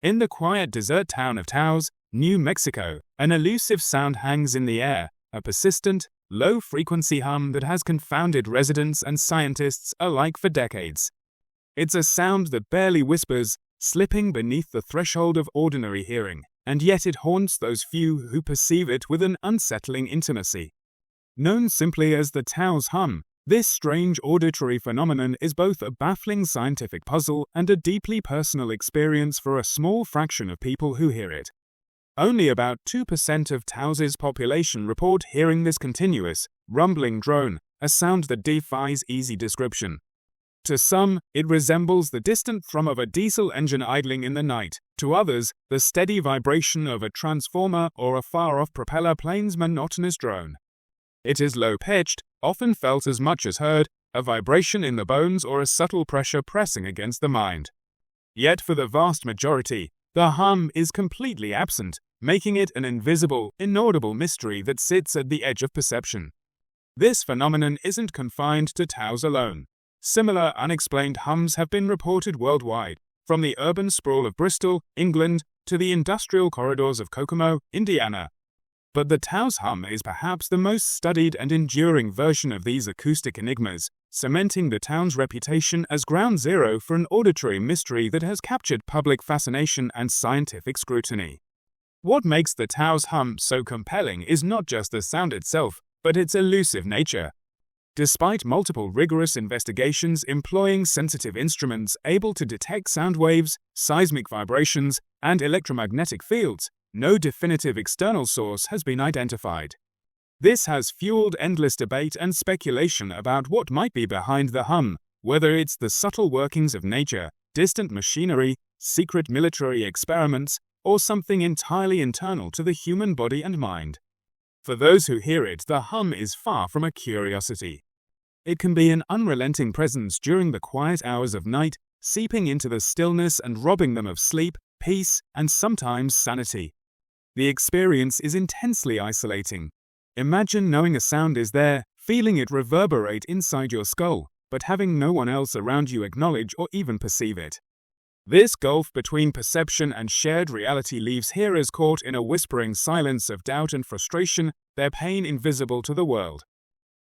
In the quiet desert town of Taos, New Mexico, an elusive sound hangs in the air, a persistent, low-frequency hum that has confounded residents and scientists alike for decades. It's a sound that barely whispers, slipping beneath the threshold of ordinary hearing, and yet it haunts those few who perceive it with an unsettling intimacy. Known simply as the Taos Hum, this strange auditory phenomenon is both a baffling scientific puzzle and a deeply personal experience for a small fraction of people who hear it. Only about 2% of Taos's population report hearing this continuous, rumbling drone, a sound that defies easy description. To some, it resembles the distant thrum of a diesel engine idling in the night. To others, the steady vibration of a transformer or a far-off propeller plane's monotonous drone. It is low-pitched, often felt as much as heard, a vibration in the bones or a subtle pressure pressing against the mind. Yet for the vast majority, the hum is completely absent, making it an invisible, inaudible mystery that sits at the edge of perception. This phenomenon isn't confined to Taos alone. Similar unexplained hums have been reported worldwide, from the urban sprawl of Bristol, England, to the industrial corridors of Kokomo, Indiana. But the Taos Hum is perhaps the most studied and enduring version of these acoustic enigmas, cementing the town's reputation as ground zero for an auditory mystery that has captured public fascination and scientific scrutiny. What makes the Taos Hum so compelling is not just the sound itself, but its elusive nature. Despite multiple rigorous investigations employing sensitive instruments able to detect sound waves, seismic vibrations, and electromagnetic fields, no definitive external source has been identified. This has fueled endless debate and speculation about what might be behind the hum, whether it's the subtle workings of nature, distant machinery, secret military experiments, or something entirely internal to the human body and mind. For those who hear it, the hum is far from a curiosity. It can be an unrelenting presence during the quiet hours of night, seeping into the stillness and robbing them of sleep, peace, and sometimes sanity. The experience is intensely isolating. Imagine knowing a sound is there, feeling it reverberate inside your skull, but having no one else around you acknowledge or even perceive it. This gulf between perception and shared reality leaves hearers caught in a whispering silence of doubt and frustration, their pain invisible to the world.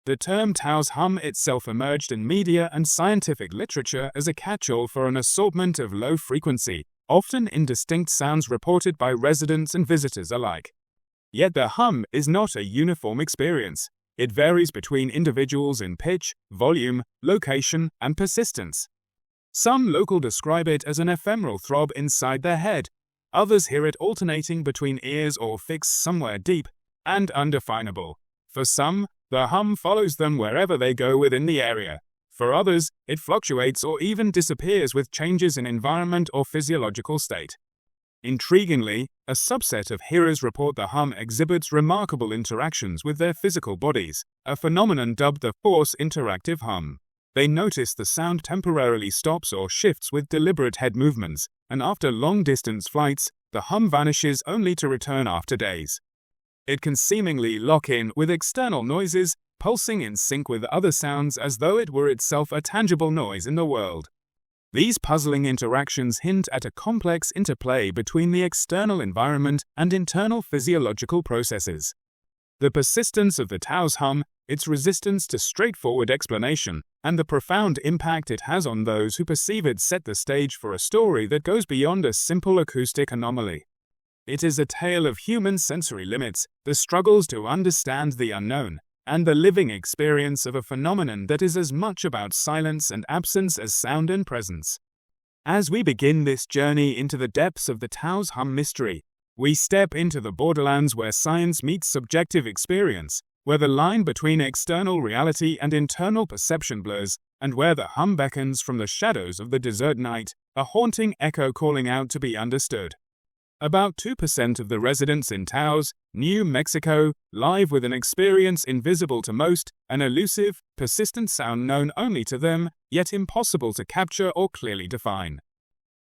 The term Taos Hum itself emerged in media and scientific literature as a catch-all for an assortment of low-frequency, often indistinct sounds reported by residents and visitors alike. Yet the hum is not a uniform experience. It varies between individuals in pitch, volume, location, and persistence. Some locals describe it as an ephemeral throb inside their head. Others hear it alternating between ears or fixed somewhere deep and undefinable. For some, the hum follows them wherever they go within the area. For others, it fluctuates or even disappears with changes in environment or physiological state. Intriguingly, a subset of hearers report the hum exhibits remarkable interactions with their physical bodies, a phenomenon dubbed the force interactive hum. They notice the sound temporarily stops or shifts with deliberate head movements, and after long-distance flights, the hum vanishes only to return after days. It can seemingly lock in with external noises, pulsing in sync with other sounds as though it were itself a tangible noise in the world. These puzzling interactions hint at a complex interplay between the external environment and internal physiological processes. The persistence of the Taos Hum, its resistance to straightforward explanation, and the profound impact it has on those who perceive it set the stage for a story that goes beyond a simple acoustic anomaly. It is a tale of human sensory limits, the struggles to understand the unknown, and the living experience of a phenomenon that is as much about silence and absence as sound and presence. As we begin this journey into the depths of the Taos Hum mystery, we step into the borderlands where science meets subjective experience, where the line between external reality and internal perception blurs, and where the hum beckons from the shadows of the desert night, a haunting echo calling out to be understood. About 2% of the residents in Taos, New Mexico, live with an experience invisible to most, an elusive, persistent sound known only to them, yet impossible to capture or clearly define.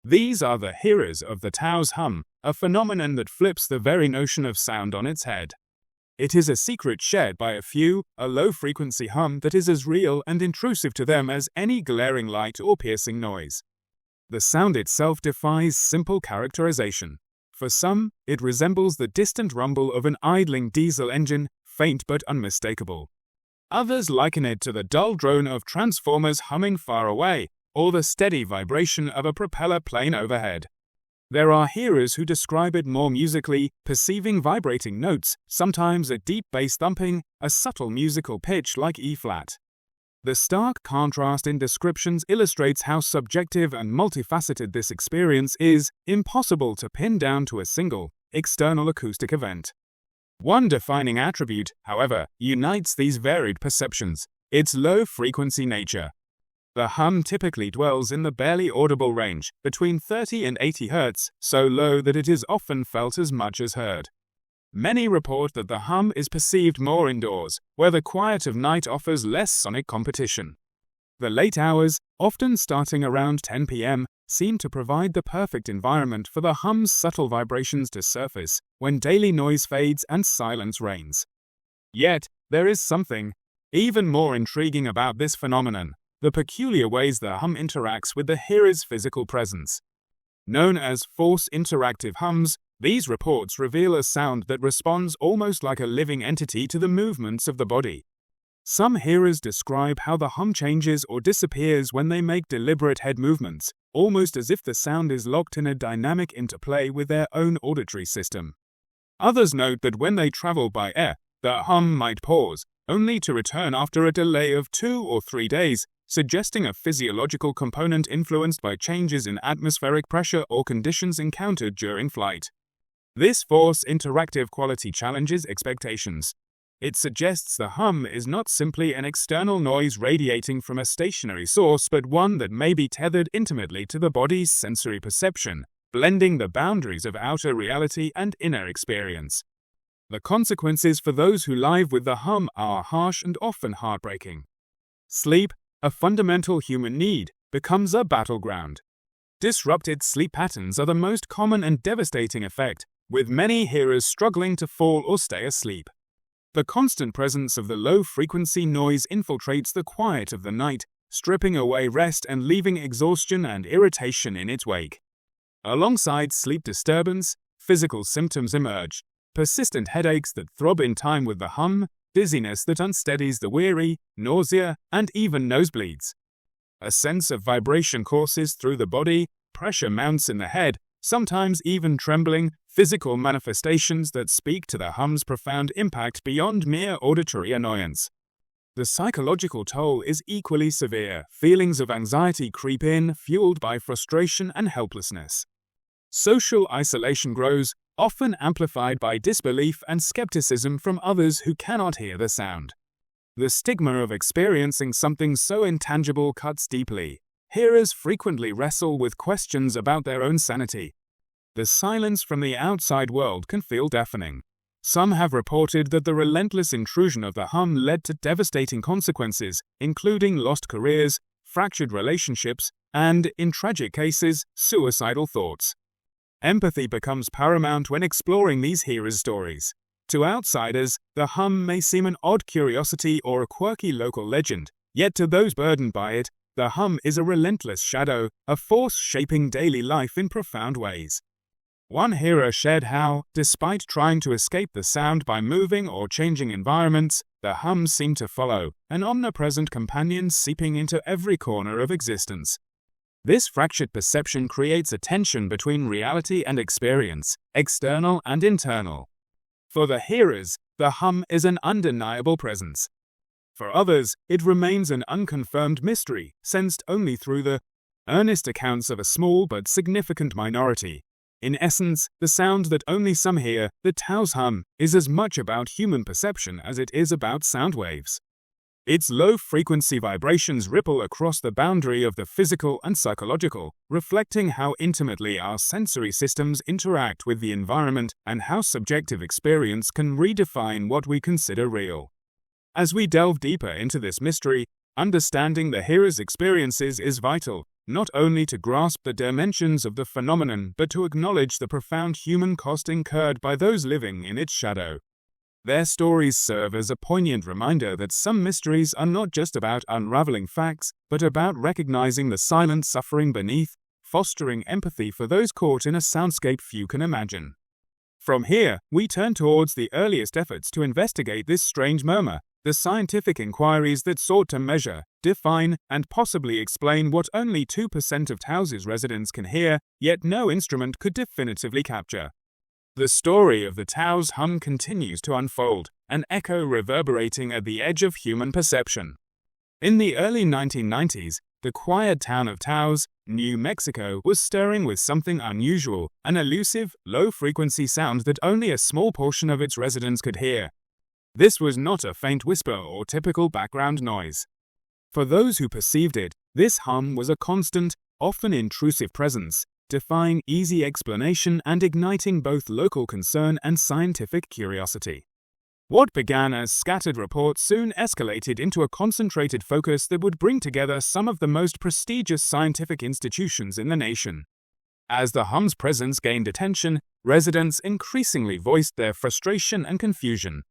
These are the hearers of the Taos Hum, a phenomenon that flips the very notion of sound on its head. It is a secret shared by a few, a low-frequency hum that is as real and intrusive to them as any glaring light or piercing noise. The sound itself defies simple characterization. For some, it resembles the distant rumble of an idling diesel engine, faint but unmistakable. Others liken it to the dull drone of transformers humming far away, or the steady vibration of a propeller plane overhead. There are hearers who describe it more musically, perceiving vibrating notes, sometimes a deep bass thumping, a subtle musical pitch like E-flat. The stark contrast in descriptions illustrates how subjective and multifaceted this experience is, impossible to pin down to a single, external acoustic event. One defining attribute, however, unites these varied perceptions: its low-frequency nature. The hum typically dwells in the barely audible range, between 30 and 80 Hz, so low that it is often felt as much as heard. Many report that the hum is perceived more indoors, where the quiet of night offers less sonic competition. The late hours, often starting around 10 p.m., seem to provide the perfect environment for the hum's subtle vibrations to surface, when daily noise fades and silence reigns. Yet, there is something even more intriguing about this phenomenon: the peculiar ways the hum interacts with the hearer's physical presence. Known as force interactive hums, these reports reveal a sound that responds almost like a living entity to the movements of the body. Some hearers describe how the hum changes or disappears when they make deliberate head movements, almost as if the sound is locked in a dynamic interplay with their own auditory system. Others note that when they travel by air, the hum might pause, only to return after a delay of 2 or 3 days, suggesting a physiological component influenced by changes in atmospheric pressure or conditions encountered during flight. This force interactive quality challenges expectations. It suggests the hum is not simply an external noise radiating from a stationary source, but one that may be tethered intimately to the body's sensory perception, blending the boundaries of outer reality and inner experience. The consequences for those who live with the hum are harsh and often heartbreaking. Sleep, a fundamental human need, becomes a battleground. Disrupted sleep patterns are the most common and devastating effect, with many hearers struggling to fall or stay asleep. The constant presence of the low-frequency noise infiltrates the quiet of the night, stripping away rest and leaving exhaustion and irritation in its wake. Alongside sleep disturbance, physical symptoms emerge: persistent headaches that throb in time with the hum, dizziness that unsteadies the weary, nausea, and even nosebleeds. A sense of vibration courses through the body, pressure mounts in the head, sometimes even trembling, physical manifestations that speak to the hum's profound impact beyond mere auditory annoyance. The psychological toll is equally severe. Feelings of anxiety creep in, fueled by frustration and helplessness. Social isolation grows, often amplified by disbelief and skepticism from others who cannot hear the sound. The stigma of experiencing something so intangible cuts deeply. Hearers frequently wrestle with questions about their own sanity. The silence from the outside world can feel deafening. Some have reported that the relentless intrusion of the hum led to devastating consequences, including lost careers, fractured relationships, and, in tragic cases, suicidal thoughts. Empathy becomes paramount when exploring these hearers' stories. To outsiders, the hum may seem an odd curiosity or a quirky local legend, yet to those burdened by it, the hum is a relentless shadow, a force shaping daily life in profound ways. One hearer shared how, despite trying to escape the sound by moving or changing environments, the hum seemed to follow, an omnipresent companion seeping into every corner of existence. This fractured perception creates a tension between reality and experience, external and internal. For the hearers, the hum is an undeniable presence. For others, it remains an unconfirmed mystery, sensed only through the earnest accounts of a small but significant minority. In essence, the sound that only some hear, the Taos Hum, is as much about human perception as it is about sound waves. Its low-frequency vibrations ripple across the boundary of the physical and psychological, reflecting how intimately our sensory systems interact with the environment and how subjective experience can redefine what we consider real. As we delve deeper into this mystery, understanding the hearer's experiences is vital, not only to grasp the dimensions of the phenomenon but to acknowledge the profound human cost incurred by those living in its shadow. Their stories serve as a poignant reminder that some mysteries are not just about unraveling facts, but about recognizing the silent suffering beneath, fostering empathy for those caught in a soundscape few can imagine. From here, we turn towards the earliest efforts to investigate this strange murmur, the scientific inquiries that sought to measure, define, and possibly explain what only 2% of Taos' residents can hear, yet no instrument could definitively capture. The story of the Taos Hum continues to unfold, an echo reverberating at the edge of human perception. In the early 1990s, the quiet town of Taos, New Mexico, was stirring with something unusual, an elusive, low-frequency sound that only a small portion of its residents could hear. This was not a faint whisper or typical background noise. For those who perceived it, this hum was a constant, often intrusive presence, defying easy explanation and igniting both local concern and scientific curiosity. What began as scattered reports soon escalated into a concentrated focus that would bring together some of the most prestigious scientific institutions in the nation. As the hum's presence gained attention, residents increasingly voiced their frustration and confusion.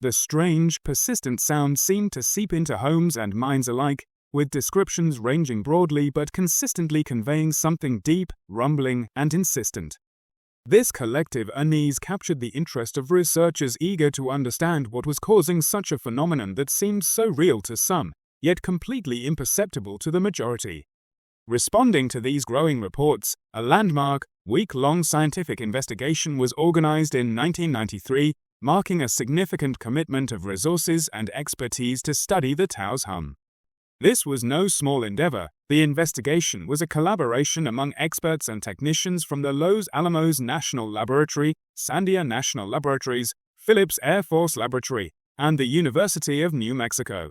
The strange, persistent sound seemed to seep into homes and minds alike, with descriptions ranging broadly but consistently conveying something deep, rumbling, and insistent. This collective unease captured the interest of researchers eager to understand what was causing such a phenomenon that seemed so real to some, yet completely imperceptible to the majority. Responding to these growing reports, a landmark, week-long scientific investigation was organized in 1993, marking a significant commitment of resources and expertise to study the Taos Hum. This was no small endeavor. The investigation was a collaboration among experts and technicians from the Los Alamos National Laboratory, Sandia National Laboratories, Phillips Air Force Laboratory, and the University of New Mexico.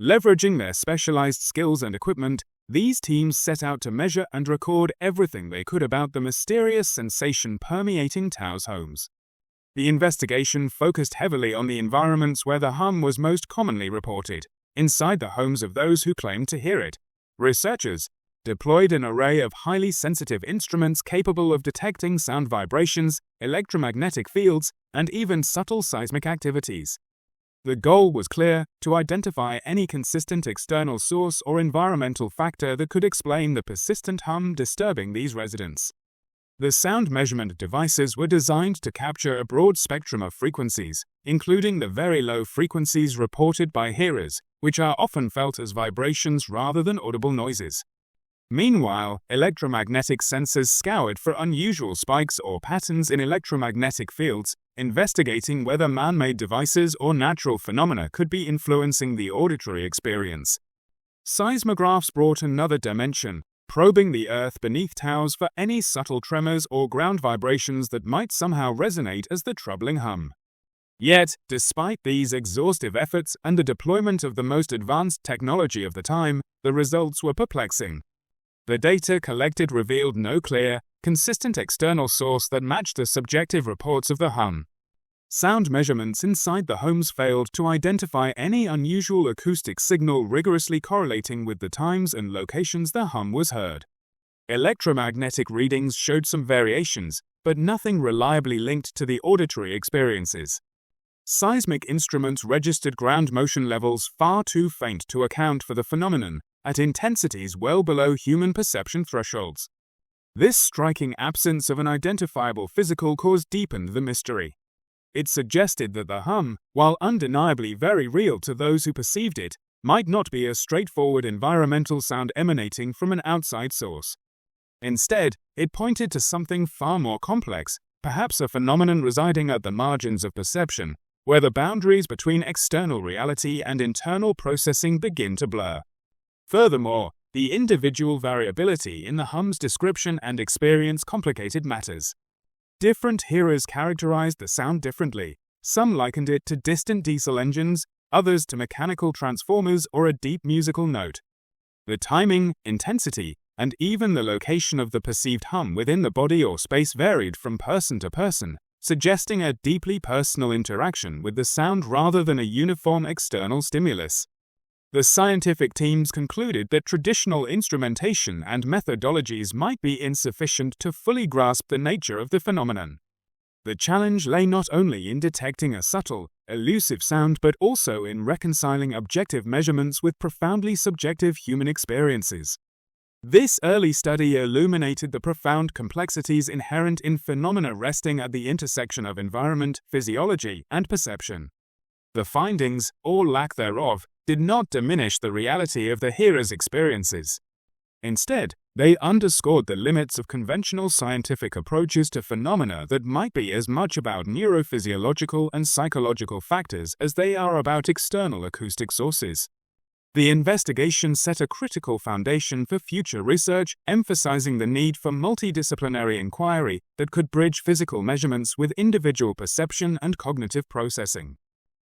Leveraging their specialized skills and equipment, these teams set out to measure and record everything they could about the mysterious sensation permeating Taos homes. The investigation focused heavily on the environments where the hum was most commonly reported, inside the homes of those who claimed to hear it. Researchers deployed an array of highly sensitive instruments capable of detecting sound vibrations, electromagnetic fields, and even subtle seismic activities. The goal was clear: to identify any consistent external source or environmental factor that could explain the persistent hum disturbing these residents. The sound measurement devices were designed to capture a broad spectrum of frequencies, including the very low frequencies reported by hearers, which are often felt as vibrations rather than audible noises. Meanwhile, electromagnetic sensors scoured for unusual spikes or patterns in electromagnetic fields, investigating whether man-made devices or natural phenomena could be influencing the auditory experience. Seismographs brought another dimension, probing the earth beneath Taos for any subtle tremors or ground vibrations that might somehow resonate as the troubling hum. Yet, despite these exhaustive efforts and the deployment of the most advanced technology of the time, the results were perplexing. The data collected revealed no clear, consistent external source that matched the subjective reports of the hum. Sound measurements inside the homes failed to identify any unusual acoustic signal rigorously correlating with the times and locations the hum was heard. Electromagnetic readings showed some variations, but nothing reliably linked to the auditory experiences. Seismic instruments registered ground motion levels far too faint to account for the phenomenon, at intensities well below human perception thresholds. This striking absence of an identifiable physical cause deepened the mystery. It suggested that the hum, while undeniably very real to those who perceived it, might not be a straightforward environmental sound emanating from an outside source. Instead, it pointed to something far more complex, perhaps a phenomenon residing at the margins of perception, where the boundaries between external reality and internal processing begin to blur. Furthermore, the individual variability in the hum's description and experience complicated matters. Different hearers characterized the sound differently. Some likened it to distant diesel engines, others to mechanical transformers or a deep musical note. The timing, intensity, and even the location of the perceived hum within the body or space varied from person to person, suggesting a deeply personal interaction with the sound rather than a uniform external stimulus. The scientific teams concluded that traditional instrumentation and methodologies might be insufficient to fully grasp the nature of the phenomenon. The challenge lay not only in detecting a subtle, elusive sound but also in reconciling objective measurements with profoundly subjective human experiences. This early study illuminated the profound complexities inherent in phenomena resting at the intersection of environment, physiology, and perception. The findings, or lack thereof, did not diminish the reality of the hearer's experiences. Instead, they underscored the limits of conventional scientific approaches to phenomena that might be as much about neurophysiological and psychological factors as they are about external acoustic sources. The investigation set a critical foundation for future research, emphasizing the need for multidisciplinary inquiry that could bridge physical measurements with individual perception and cognitive processing.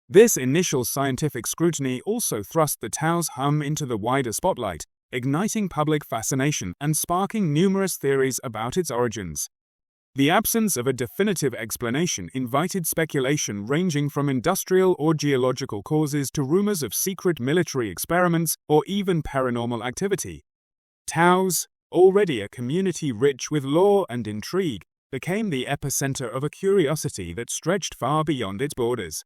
This initial scientific scrutiny also thrust the Taos Hum into the wider spotlight, igniting public fascination and sparking numerous theories about its origins. The absence of a definitive explanation invited speculation ranging from industrial or geological causes to rumors of secret military experiments or even paranormal activity. Taos, already a community rich with lore and intrigue, became the epicenter of a curiosity that stretched far beyond its borders.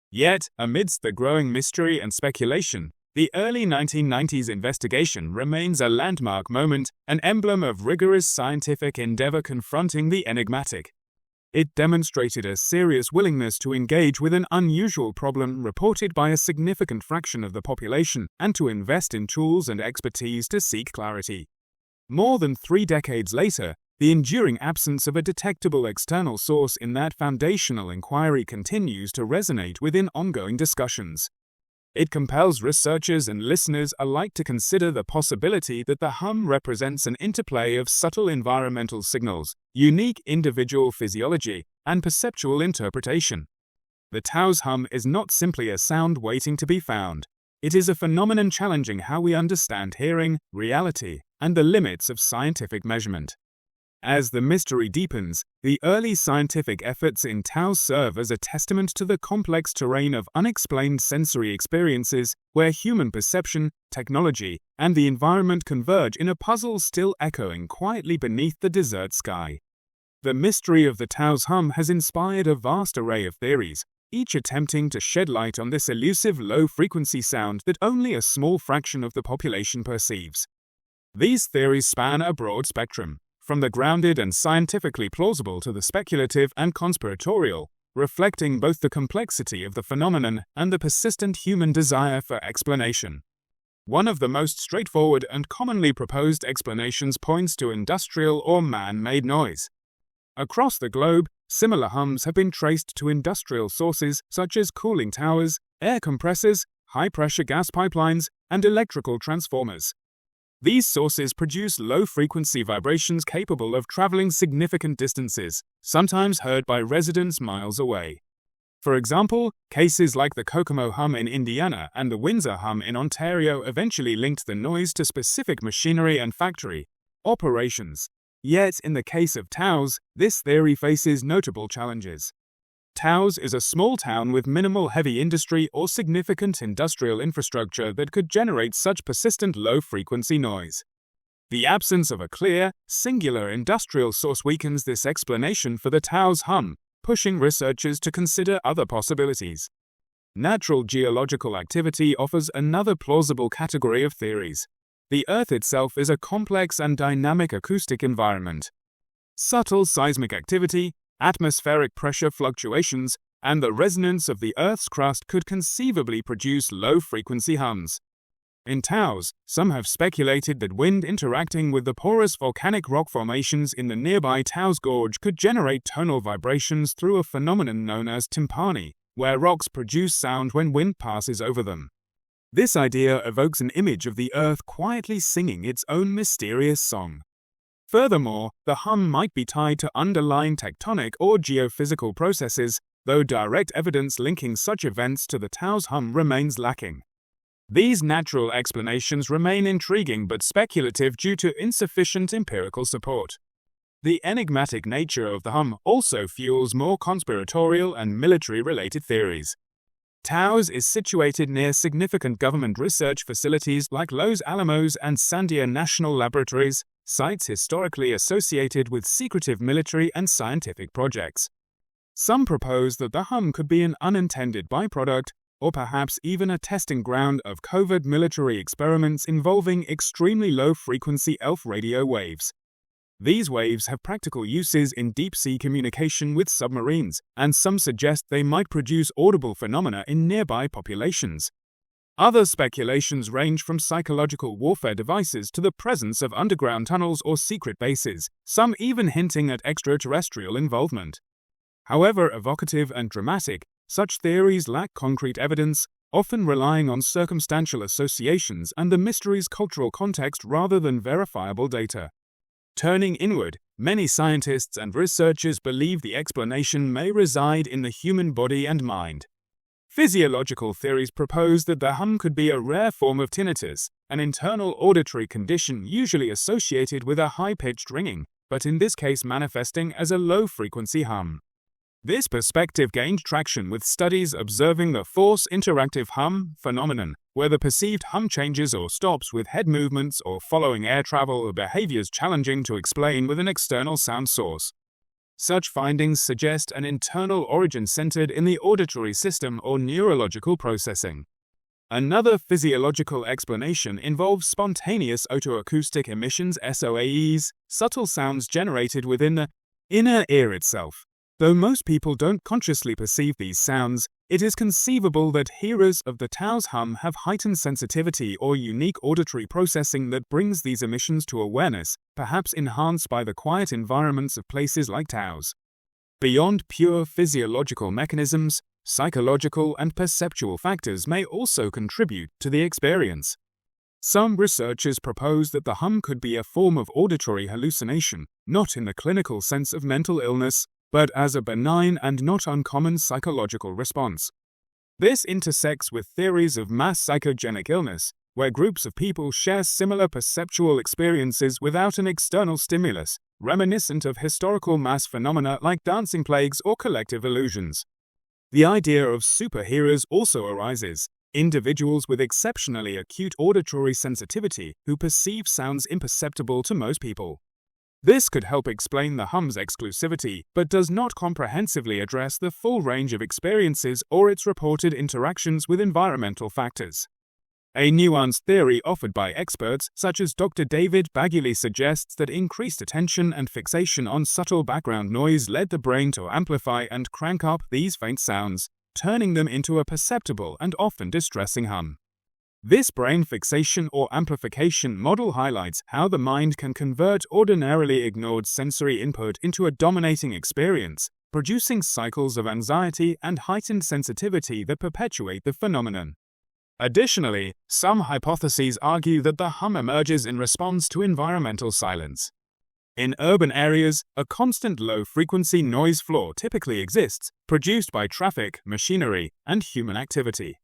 Yet, amidst the growing mystery and speculation, the early 1990s investigation remains a landmark moment, an emblem of rigorous scientific endeavor confronting the enigmatic. It demonstrated a serious willingness to engage with an unusual problem reported by a significant fraction of the population and to invest in tools and expertise to seek clarity. More than 3 decades later, the enduring absence of a detectable external source in that foundational inquiry continues to resonate within ongoing discussions. It compels researchers and listeners alike to consider the possibility that the hum represents an interplay of subtle environmental signals, unique individual physiology, and perceptual interpretation. The Taos Hum is not simply a sound waiting to be found. It is a phenomenon challenging how we understand hearing, reality, and the limits of scientific measurement. As the mystery deepens, the early scientific efforts in Taos serve as a testament to the complex terrain of unexplained sensory experiences where human perception, technology, and the environment converge in a puzzle still echoing quietly beneath the desert sky. The mystery of the Taos Hum has inspired a vast array of theories, each attempting to shed light on this elusive low-frequency sound that only a small fraction of the population perceives. These theories span a broad spectrum, from the grounded and scientifically plausible to the speculative and conspiratorial, reflecting both the complexity of the phenomenon and the persistent human desire for explanation. One of the most straightforward and commonly proposed explanations points to industrial or man-made noise. Across the globe, similar hums have been traced to industrial sources such as cooling towers, air compressors, high-pressure gas pipelines, and electrical transformers. These sources produce low-frequency vibrations capable of traveling significant distances, sometimes heard by residents miles away. For example, cases like the Kokomo Hum in Indiana and the Windsor Hum in Ontario eventually linked the noise to specific machinery and factory operations. Yet, in the case of Taos, this theory faces notable challenges. Taos is a small town with minimal heavy industry or significant industrial infrastructure that could generate such persistent low-frequency noise. The absence of a clear, singular industrial source weakens this explanation for the Taos Hum, pushing researchers to consider other possibilities. Natural geological activity offers another plausible category of theories. The Earth itself is a complex and dynamic acoustic environment. Subtle seismic activity, atmospheric pressure fluctuations, and the resonance of the Earth's crust could conceivably produce low-frequency hums. In Taos, some have speculated that wind interacting with the porous volcanic rock formations in the nearby Taos Gorge could generate tonal vibrations through a phenomenon known as tympani, where rocks produce sound when wind passes over them. This idea evokes an image of the Earth quietly singing its own mysterious song. Furthermore, the hum might be tied to underlying tectonic or geophysical processes, though direct evidence linking such events to the Taos Hum remains lacking. These natural explanations remain intriguing but speculative due to insufficient empirical support. The enigmatic nature of the hum also fuels more conspiratorial and military-related theories. Taos is situated near significant government research facilities like Los Alamos and Sandia National Laboratories, sites historically associated with secretive military and scientific projects. Some propose that the hum could be an unintended byproduct, or perhaps even a testing ground of covert military experiments involving extremely low-frequency ELF radio waves. These waves have practical uses in deep-sea communication with submarines, and some suggest they might produce audible phenomena in nearby populations. Other speculations range from psychological warfare devices to the presence of underground tunnels or secret bases, some even hinting at extraterrestrial involvement. However evocative and dramatic, such theories lack concrete evidence, often relying on circumstantial associations and the mystery's cultural context rather than verifiable data. Turning inward, many scientists and researchers believe the explanation may reside in the human body and mind. Physiological theories propose that the hum could be a rare form of tinnitus, an internal auditory condition usually associated with a high-pitched ringing, but in this case manifesting as a low-frequency hum. This perspective gained traction with studies observing the force interactive hum phenomenon, where the perceived hum changes or stops with head movements or following air travel or behaviors challenging to explain with an external sound source. Such findings suggest an internal origin centered in the auditory system or neurological processing. Another physiological explanation involves spontaneous otoacoustic emissions (SOAEs), subtle sounds generated within the inner ear itself. Though most people don't consciously perceive these sounds, it is conceivable that hearers of the Taos Hum have heightened sensitivity or unique auditory processing that brings these emissions to awareness, perhaps enhanced by the quiet environments of places like Taos. Beyond pure physiological mechanisms, psychological and perceptual factors may also contribute to the experience. Some researchers propose that the hum could be a form of auditory hallucination, not in the clinical sense of mental illness, but as a benign and not uncommon psychological response. This intersects with theories of mass psychogenic illness, where groups of people share similar perceptual experiences without an external stimulus, reminiscent of historical mass phenomena like dancing plagues or collective illusions. The idea of superhearers also arises, individuals with exceptionally acute auditory sensitivity who perceive sounds imperceptible to most people. This could help explain the hum's exclusivity, but does not comprehensively address the full range of experiences or its reported interactions with environmental factors. A nuanced theory offered by experts such as Dr. David Baguli suggests that increased attention and fixation on subtle background noise led the brain to amplify and crank up these faint sounds, turning them into a perceptible and often distressing hum. This brain fixation or amplification model highlights how the mind can convert ordinarily ignored sensory input into a dominating experience, producing cycles of anxiety and heightened sensitivity that perpetuate the phenomenon. Additionally, some hypotheses argue that the hum emerges in response to environmental silence. In urban areas, a constant low-frequency noise floor typically exists, produced by traffic, machinery, and human activity.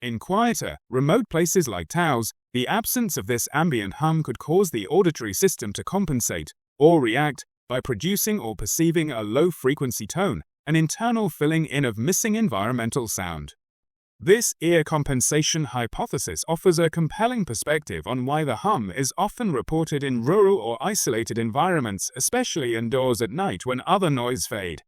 In quieter, remote places like Taos, the absence of this ambient hum could cause the auditory system to compensate, or react, by producing or perceiving a low-frequency tone, an internal filling in of missing environmental sound. This ear compensation hypothesis offers a compelling perspective on why the hum is often reported in rural or isolated environments, especially indoors at night when other noise fade.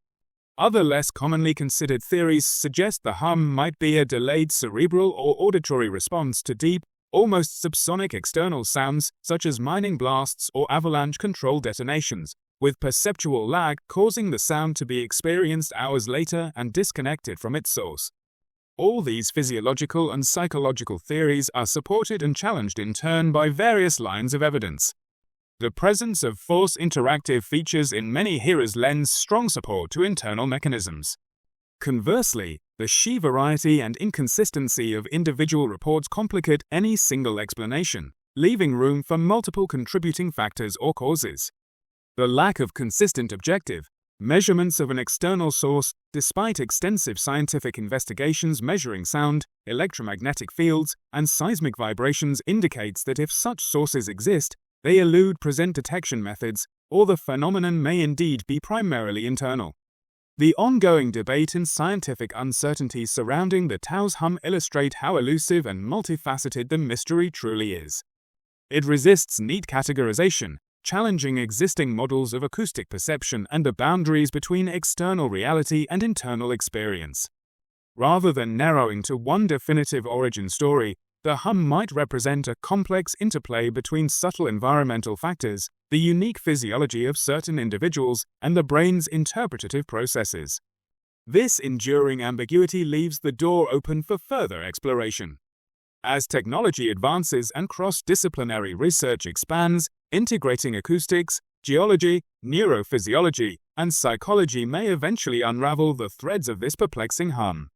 Other less commonly considered theories suggest the hum might be a delayed cerebral or auditory response to deep, almost subsonic external sounds such as mining blasts or avalanche control detonations, with perceptual lag causing the sound to be experienced hours later and disconnected from its source. All these physiological and psychological theories are supported and challenged in turn by various lines of evidence. The presence of force interactive features in many hearers lends strong support to internal mechanisms. Conversely, the sheer variety and inconsistency of individual reports complicate any single explanation, leaving room for multiple contributing factors or causes. The lack of consistent objective measurements of an external source, despite extensive scientific investigations measuring sound, electromagnetic fields, and seismic vibrations, indicates that if such sources exist, they elude present detection methods, or the phenomenon may indeed be primarily internal. The ongoing debate and scientific uncertainty surrounding the Taos Hum illustrate how elusive and multifaceted the mystery truly is. It resists neat categorization, challenging existing models of acoustic perception and the boundaries between external reality and internal experience. Rather than narrowing to one definitive origin story, the hum might represent a complex interplay between subtle environmental factors, the unique physiology of certain individuals, and the brain's interpretative processes. This enduring ambiguity leaves the door open for further exploration. As technology advances and cross-disciplinary research expands, integrating acoustics, geology, neurophysiology, and psychology may eventually unravel the threads of this perplexing hum.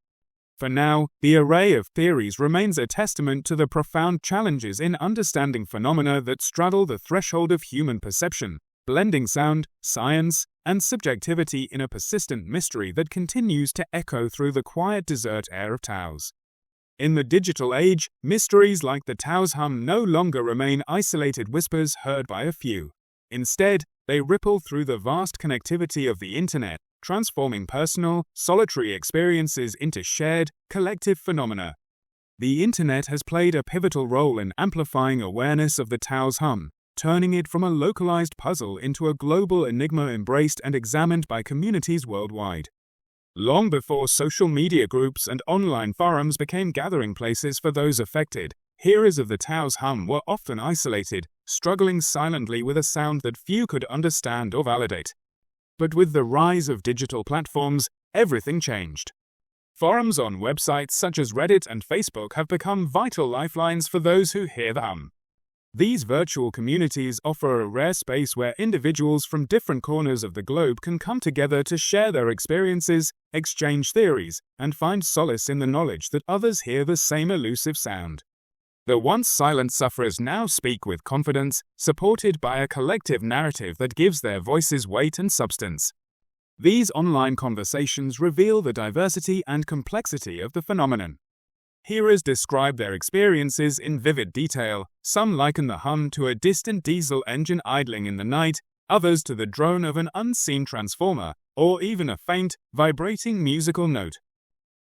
For now, the array of theories remains a testament to the profound challenges in understanding phenomena that straddle the threshold of human perception, blending sound, science, and subjectivity in a persistent mystery that continues to echo through the quiet desert air of Taos. In the digital age, mysteries like the Taos Hum no longer remain isolated whispers heard by a few. Instead, they ripple through the vast connectivity of the internet, transforming personal, solitary experiences into shared, collective phenomena. The internet has played a pivotal role in amplifying awareness of the Taos Hum, turning it from a localized puzzle into a global enigma embraced and examined by communities worldwide. Long before social media groups and online forums became gathering places for those affected, hearers of the Taos Hum were often isolated, struggling silently with a sound that few could understand or validate. But with the rise of digital platforms, everything changed. Forums on websites such as Reddit and Facebook have become vital lifelines for those who hear the hum. These virtual communities offer a rare space where individuals from different corners of the globe can come together to share their experiences, exchange theories, and find solace in the knowledge that others hear the same elusive sound. The once silent sufferers now speak with confidence, supported by a collective narrative that gives their voices weight and substance. These online conversations reveal the diversity and complexity of the phenomenon. Hearers describe their experiences in vivid detail. Some liken the hum to a distant diesel engine idling in the night, others to the drone of an unseen transformer, or even a faint, vibrating musical note.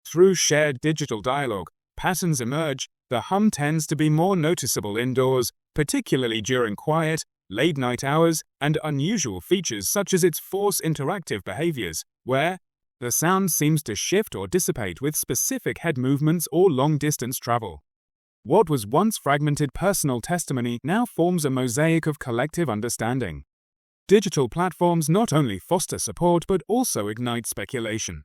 Through shared digital dialogue, patterns emerge. The hum tends to be more noticeable indoors, particularly during quiet, late-night hours, and unusual features such as its force interactive behaviors, where the sound seems to shift or dissipate with specific head movements or long-distance travel. What was once fragmented personal testimony now forms a mosaic of collective understanding. Digital platforms not only foster support but also ignite speculation.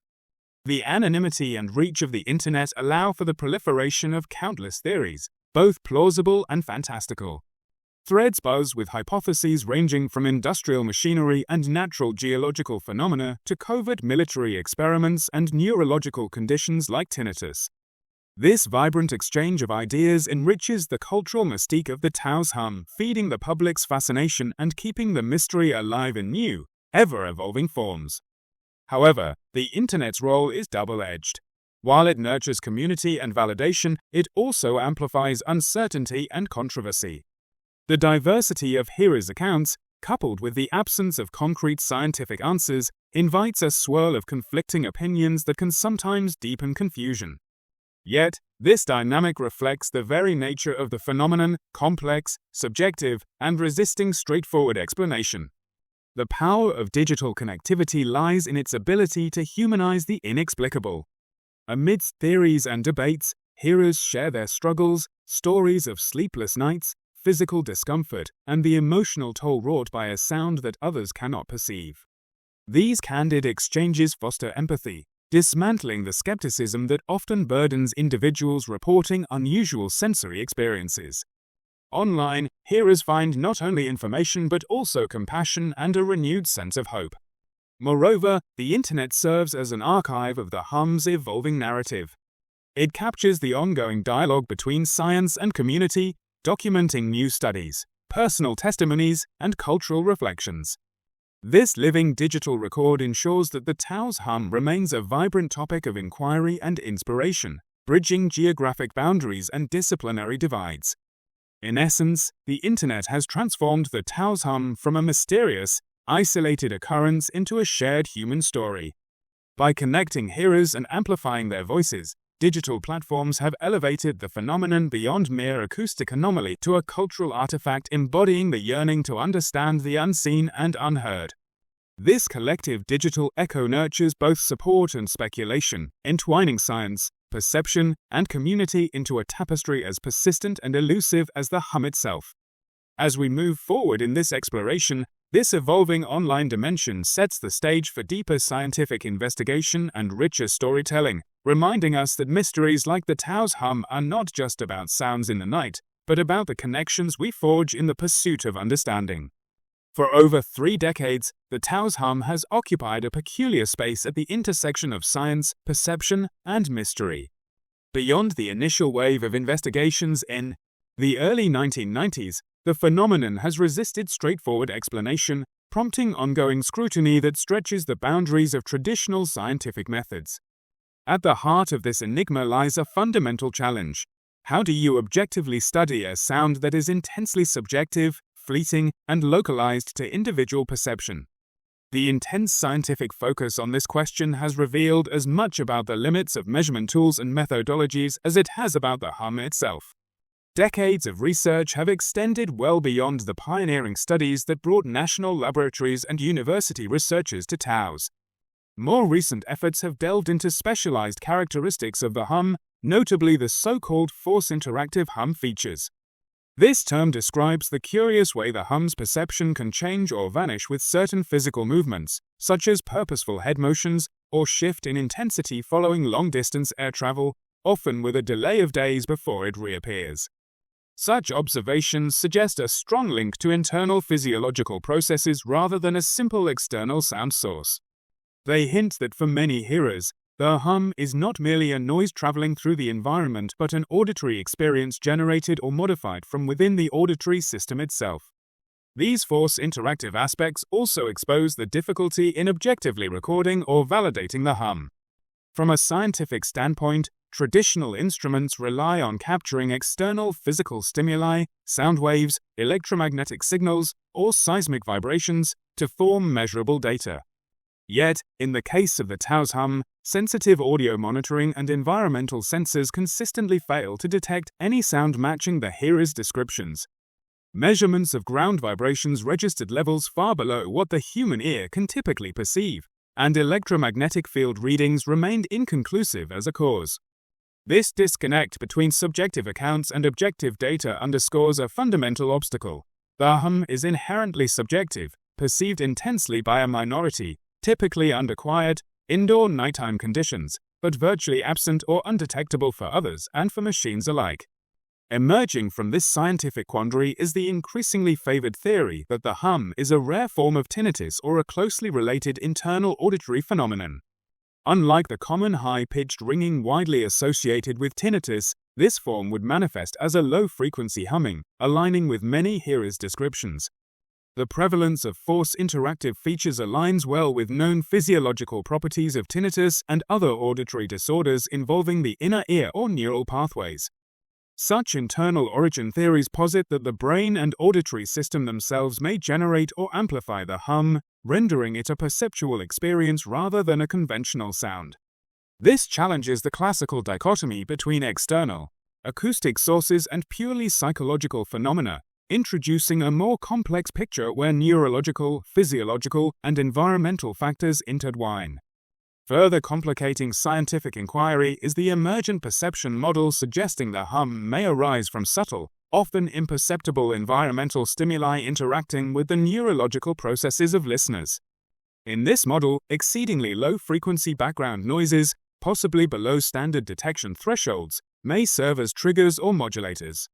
The anonymity and reach of the internet allow for the proliferation of countless theories, both plausible and fantastical. Threads buzz with hypotheses ranging from industrial machinery and natural geological phenomena to covert military experiments and neurological conditions like tinnitus. This vibrant exchange of ideas enriches the cultural mystique of the Taos Hum, feeding the public's fascination and keeping the mystery alive in new, ever-evolving forms. However, the internet's role is double-edged. While it nurtures community and validation, it also amplifies uncertainty and controversy. The diversity of hearers' accounts, coupled with the absence of concrete scientific answers, invites a swirl of conflicting opinions that can sometimes deepen confusion. Yet, this dynamic reflects the very nature of the phenomenon, complex, subjective, and resisting straightforward explanation. The power of digital connectivity lies in its ability to humanize the inexplicable. Amidst theories and debates, hearers share their struggles, stories of sleepless nights, physical discomfort, and the emotional toll wrought by a sound that others cannot perceive. These candid exchanges foster empathy, dismantling the skepticism that often burdens individuals reporting unusual sensory experiences. Online, hearers find not only information but also compassion and a renewed sense of hope. Moreover, the internet serves as an archive of the hum's evolving narrative. It captures the ongoing dialogue between science and community, documenting new studies, personal testimonies, and cultural reflections. This living digital record ensures that the Taos Hum remains a vibrant topic of inquiry and inspiration, bridging geographic boundaries and disciplinary divides. In essence, the internet has transformed the Taos Hum from a mysterious, isolated occurrence into a shared human story. By connecting hearers and amplifying their voices, digital platforms have elevated the phenomenon beyond mere acoustic anomaly to a cultural artifact embodying the yearning to understand the unseen and unheard. This collective digital echo nurtures both support and speculation, entwining science, perception, and community into a tapestry as persistent and elusive as the hum itself. As we move forward in this exploration, this evolving online dimension sets the stage for deeper scientific investigation and richer storytelling, reminding us that mysteries like the Taos Hum are not just about sounds in the night, but about the connections we forge in the pursuit of understanding. For over 3 decades, the Taos Hum has occupied a peculiar space at the intersection of science, perception, and mystery. Beyond the initial wave of investigations in the early 1990s, the phenomenon has resisted straightforward explanation, prompting ongoing scrutiny that stretches the boundaries of traditional scientific methods. At the heart of this enigma lies a fundamental challenge. How do you objectively study a sound that is intensely subjective, fleeting, and localized to individual perception? The intense scientific focus on this question has revealed as much about the limits of measurement tools and methodologies as it has about the hum itself. Decades of research have extended well beyond the pioneering studies that brought national laboratories and university researchers to Taos. More recent efforts have delved into specialized characteristics of the hum, notably the so-called force-interactive hum features. This term describes the curious way the hum's perception can change or vanish with certain physical movements, such as purposeful head motions or shift in intensity following long-distance air travel, often with a delay of days before it reappears. Such observations suggest a strong link to internal physiological processes rather than a simple external sound source. They hint that for many hearers, the hum is not merely a noise traveling through the environment but an auditory experience generated or modified from within the auditory system itself. These force-interactive aspects also expose the difficulty in objectively recording or validating the hum. From a scientific standpoint, traditional instruments rely on capturing external physical stimuli, sound waves, electromagnetic signals, or seismic vibrations to form measurable data. Yet, in the case of the Taos Hum, sensitive audio monitoring and environmental sensors consistently fail to detect any sound matching the hearer's descriptions. Measurements of ground vibrations registered levels far below what the human ear can typically perceive, and electromagnetic field readings remained inconclusive as a cause. This disconnect between subjective accounts and objective data underscores a fundamental obstacle. The hum is inherently subjective, perceived intensely by a minority, typically under quiet, indoor nighttime conditions, but virtually absent or undetectable for others and for machines alike. Emerging from this scientific quandary is the increasingly favored theory that the hum is a rare form of tinnitus or a closely related internal auditory phenomenon. Unlike the common high-pitched ringing widely associated with tinnitus, this form would manifest as a low-frequency humming, aligning with many hearers' descriptions. The prevalence of force-interactive features aligns well with known physiological properties of tinnitus and other auditory disorders involving the inner ear or neural pathways. Such internal origin theories posit that the brain and auditory system themselves may generate or amplify the hum, rendering it a perceptual experience rather than a conventional sound. This challenges the classical dichotomy between external, acoustic sources and purely psychological phenomena, introducing a more complex picture where neurological, physiological, and environmental factors intertwine. Further complicating scientific inquiry is the emergent perception model suggesting the hum may arise from subtle, often imperceptible environmental stimuli interacting with the neurological processes of listeners. In this model, exceedingly low-frequency background noises, possibly below standard detection thresholds, may serve as triggers or modulators.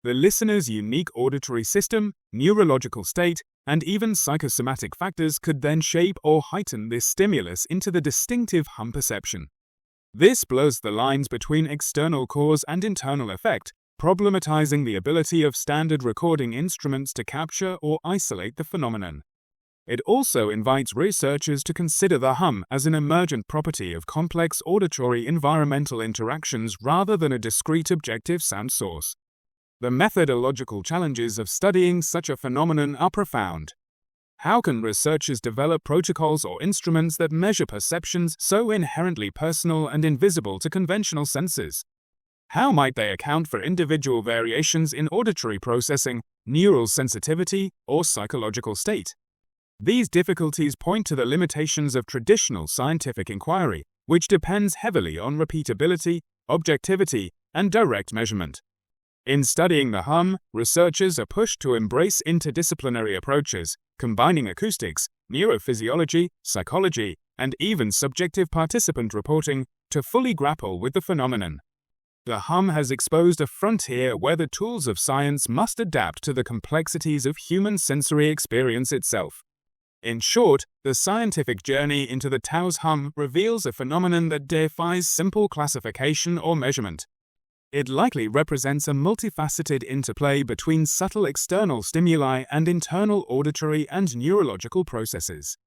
The listener's unique auditory system, neurological state, and even psychosomatic factors could then shape or heighten this stimulus into the distinctive hum perception. This blurs the lines between external cause and internal effect, problematizing the ability of standard recording instruments to capture or isolate the phenomenon. It also invites researchers to consider the hum as an emergent property of complex auditory environmental interactions rather than a discrete objective sound source. The methodological challenges of studying such a phenomenon are profound. How can researchers develop protocols or instruments that measure perceptions so inherently personal and invisible to conventional senses? How might they account for individual variations in auditory processing, neural sensitivity, or psychological state? These difficulties point to the limitations of traditional scientific inquiry, which depends heavily on repeatability, objectivity, and direct measurement. In studying the hum, researchers are pushed to embrace interdisciplinary approaches, combining acoustics, neurophysiology, psychology, and even subjective participant reporting to fully grapple with the phenomenon. The hum has exposed a frontier where the tools of science must adapt to the complexities of human sensory experience itself. In short, the scientific journey into the Taos Hum reveals a phenomenon that defies simple classification or measurement. It likely represents a multifaceted interplay between subtle external stimuli and internal auditory and neurological processes.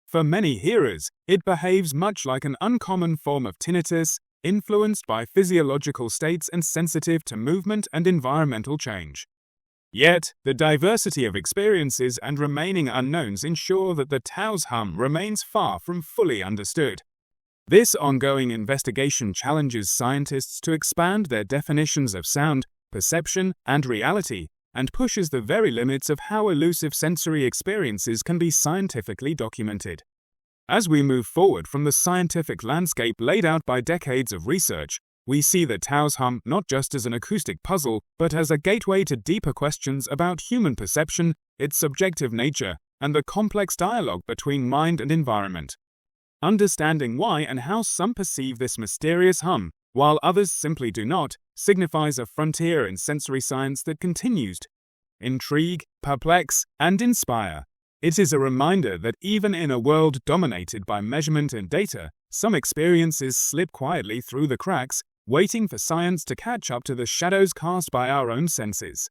For many hearers, it behaves much like an uncommon form of tinnitus, influenced by physiological states and sensitive to movement and environmental change. Yet, the diversity of experiences and remaining unknowns ensure that the Taos Hum remains far from fully understood. This ongoing investigation challenges scientists to expand their definitions of sound, perception, and reality, and pushes the very limits of how elusive sensory experiences can be scientifically documented. As we move forward from the scientific landscape laid out by decades of research, we see the Taos Hum not just as an acoustic puzzle, but as a gateway to deeper questions about human perception, its subjective nature, and the complex dialogue between mind and environment. Understanding why and how some perceive this mysterious hum, while others simply do not, signifies a frontier in sensory science that continues to intrigue, perplex, and inspire. It is a reminder that even in a world dominated by measurement and data, some experiences slip quietly through the cracks, waiting for science to catch up to the shadows cast by our own senses.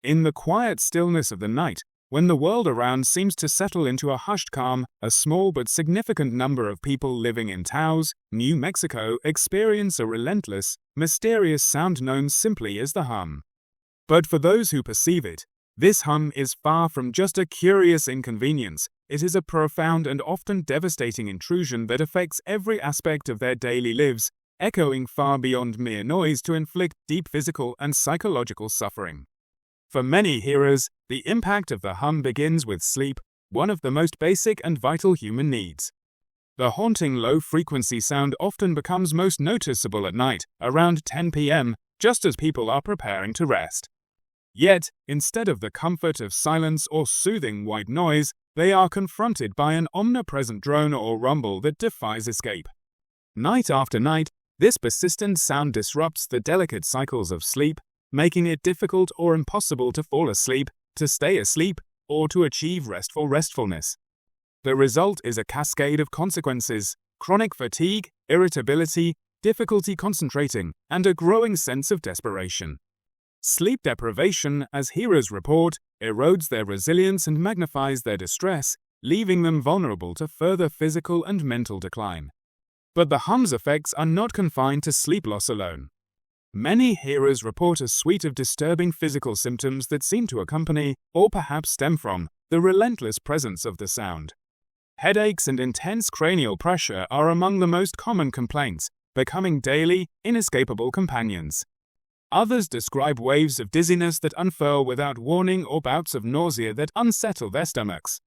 In the quiet stillness of the night, when the world around seems to settle into a hushed calm, a small but significant number of people living in Taos, New Mexico, experience a relentless, mysterious sound known simply as the hum. But for those who perceive it, this hum is far from just a curious inconvenience. It is a profound and often devastating intrusion that affects every aspect of their daily lives, echoing far beyond mere noise to inflict deep physical and psychological suffering. For many hearers, the impact of the hum begins with sleep, one of the most basic and vital human needs. The haunting low-frequency sound often becomes most noticeable at night, around 10 p.m., just as people are preparing to rest. Yet, instead of the comfort of silence or soothing white noise, they are confronted by an omnipresent drone or rumble that defies escape. Night after night, this persistent sound disrupts the delicate cycles of sleep, making it difficult or impossible to fall asleep, to stay asleep, or to achieve restfulness. The result is a cascade of consequences: chronic fatigue, irritability, difficulty concentrating, and a growing sense of desperation. Sleep deprivation, as hearers report, erodes their resilience and magnifies their distress, leaving them vulnerable to further physical and mental decline. But the hum's effects are not confined to sleep loss alone. Many hearers report a suite of disturbing physical symptoms that seem to accompany, or perhaps stem from, the relentless presence of the sound. Headaches and intense cranial pressure are among the most common complaints, becoming daily, inescapable companions. Others describe waves of dizziness that unfurl without warning or bouts of nausea that unsettle their stomachs.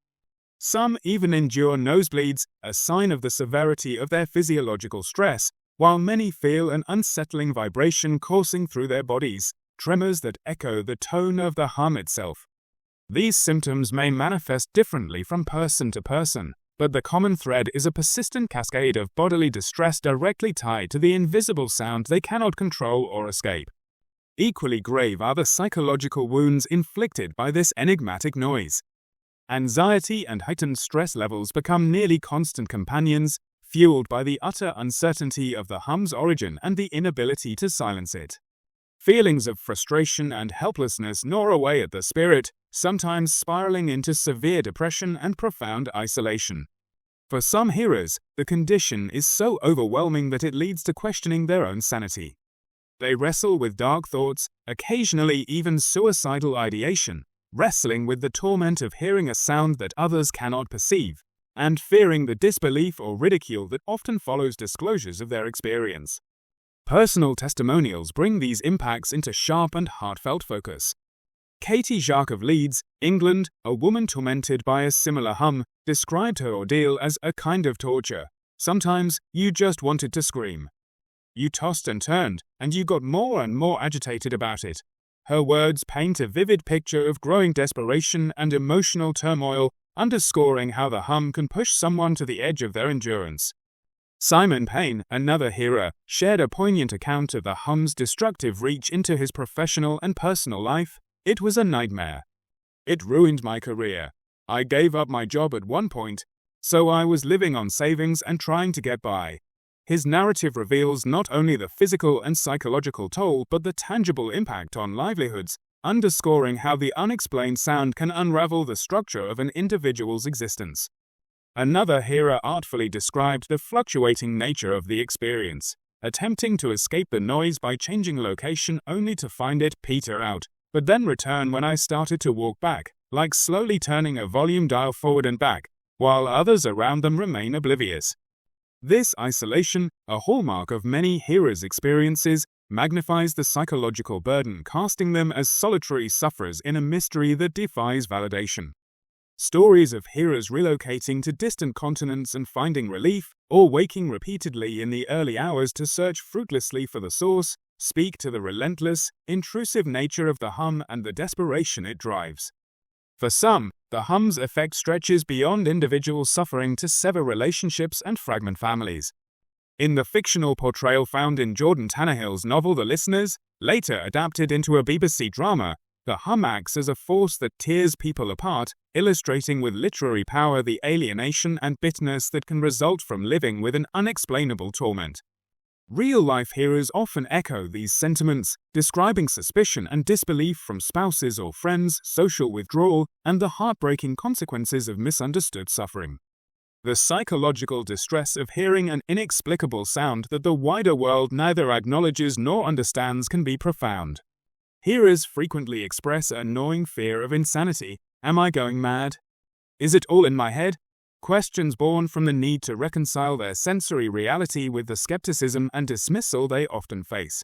Some even endure nosebleeds, a sign of the severity of their physiological stress, while many feel an unsettling vibration coursing through their bodies, tremors that echo the tone of the hum itself. These symptoms may manifest differently from person to person, but the common thread is a persistent cascade of bodily distress directly tied to the invisible sound they cannot control or escape. Equally grave are the psychological wounds inflicted by this enigmatic noise. Anxiety and heightened stress levels become nearly constant companions, fueled by the utter uncertainty of the hum's origin and the inability to silence it. Feelings of frustration and helplessness gnaw away at the spirit, sometimes spiraling into severe depression and profound isolation. For some hearers, the condition is so overwhelming that it leads to questioning their own sanity. They wrestle with dark thoughts, occasionally even suicidal ideation, wrestling with the torment of hearing a sound that others cannot perceive, and fearing the disbelief or ridicule that often follows disclosures of their experience. Personal testimonials bring these impacts into sharp and heartfelt focus. Katie Jacques of Leeds, England, a woman tormented by a similar hum, described her ordeal as a kind of torture. Sometimes, you just wanted to scream. You tossed and turned, and you got more and more agitated about it. Her words paint a vivid picture of growing desperation and emotional turmoil, underscoring how the hum can push someone to the edge of their endurance. Simon Payne, another hearer, shared a poignant account of the hum's destructive reach into his professional and personal life. It was a nightmare. It ruined my career. I gave up my job at one point, so I was living on savings and trying to get by. His narrative reveals not only the physical and psychological toll but the tangible impact on livelihoods, underscoring how the unexplained sound can unravel the structure of an individual's existence. Another hearer artfully described the fluctuating nature of the experience, attempting to escape the noise by changing location only to find it peter out, but then return when I started to walk back, like slowly turning a volume dial forward and back, while others around them remain oblivious. This isolation, a hallmark of many hearers' experiences, magnifies the psychological burden, casting them as solitary sufferers in a mystery that defies validation. Stories of hearers relocating to distant continents and finding relief, or waking repeatedly in the early hours to search fruitlessly for the source, speak to the relentless, intrusive nature of the hum and the desperation it drives. For some, the hum's effect stretches beyond individual suffering to sever relationships and fragment families. In the fictional portrayal found in Jordan Tannehill's novel The Listeners, later adapted into a BBC drama, the hum acts as a force that tears people apart, illustrating with literary power the alienation and bitterness that can result from living with an unexplainable torment. Real-life hearers often echo these sentiments, describing suspicion and disbelief from spouses or friends, social withdrawal, and the heartbreaking consequences of misunderstood suffering. The psychological distress of hearing an inexplicable sound that the wider world neither acknowledges nor understands can be profound. Hearers frequently express a gnawing fear of insanity. Am I going mad? Is it all in my head? Questions born from the need to reconcile their sensory reality with the skepticism and dismissal they often face.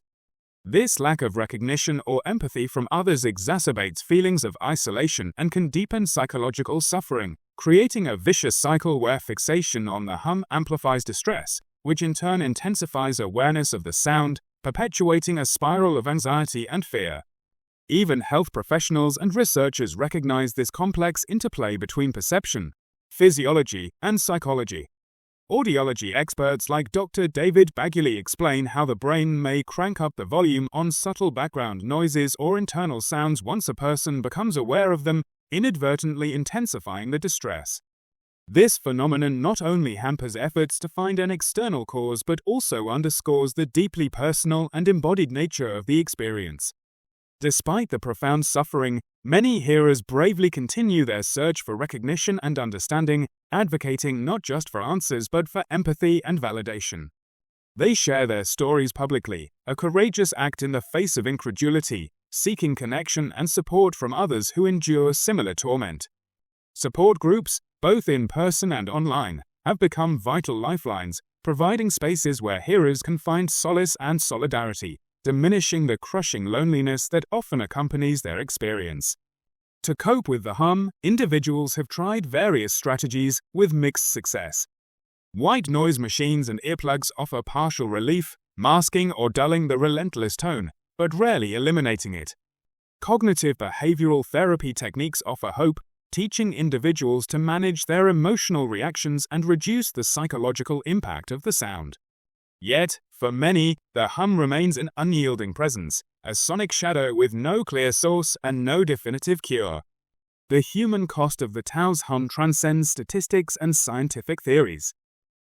This lack of recognition or empathy from others exacerbates feelings of isolation and can deepen psychological suffering, creating a vicious cycle where fixation on the hum amplifies distress, which in turn intensifies awareness of the sound, perpetuating a spiral of anxiety and fear. Even health professionals and researchers recognize this complex interplay between perception, physiology, and psychology. Audiology experts like Dr. David Baguley explain how the brain may crank up the volume on subtle background noises or internal sounds once a person becomes aware of them, inadvertently intensifying the distress. This phenomenon not only hampers efforts to find an external cause but also underscores the deeply personal and embodied nature of the experience. Despite the profound suffering, many hearers bravely continue their search for recognition and understanding, advocating not just for answers but for empathy and validation. They share their stories publicly, a courageous act in the face of incredulity, seeking connection and support from others who endure similar torment. Support groups, both in person and online, have become vital lifelines, providing spaces where hearers can find solace and solidarity, diminishing the crushing loneliness that often accompanies their experience. To cope with the hum, individuals have tried various strategies with mixed success. White noise machines and earplugs offer partial relief, masking or dulling the relentless tone, but rarely eliminating it. Cognitive behavioral therapy techniques offer hope, teaching individuals to manage their emotional reactions and reduce the psychological impact of the sound. Yet, for many, the hum remains an unyielding presence, a sonic shadow with no clear source and no definitive cure. The human cost of the Taos Hum transcends statistics and scientific theories.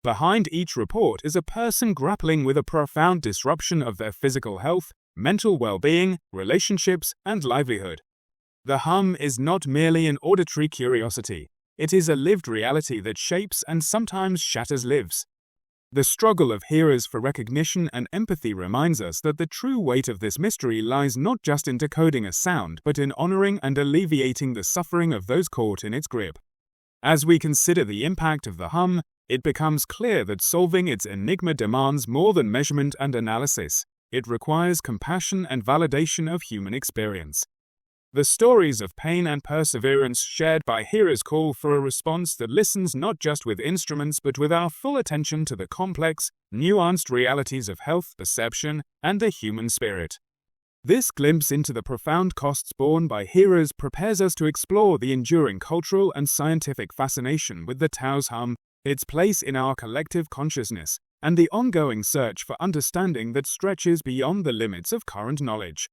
Behind each report is a person grappling with a profound disruption of their physical health, mental well-being, relationships, and livelihood. The hum is not merely an auditory curiosity. It is a lived reality that shapes and sometimes shatters lives. The struggle of hearers for recognition and empathy reminds us that the true weight of this mystery lies not just in decoding a sound but in honoring and alleviating the suffering of those caught in its grip. As we consider the impact of the hum, it becomes clear that solving its enigma demands more than measurement and analysis. It requires compassion and validation of human experience. The stories of pain and perseverance shared by hearers call for a response that listens not just with instruments but with our full attention to the complex, nuanced realities of health, perception, and the human spirit. This glimpse into the profound costs borne by hearers prepares us to explore the enduring cultural and scientific fascination with the Taos Hum, its place in our collective consciousness, and the ongoing search for understanding that stretches beyond the limits of current knowledge.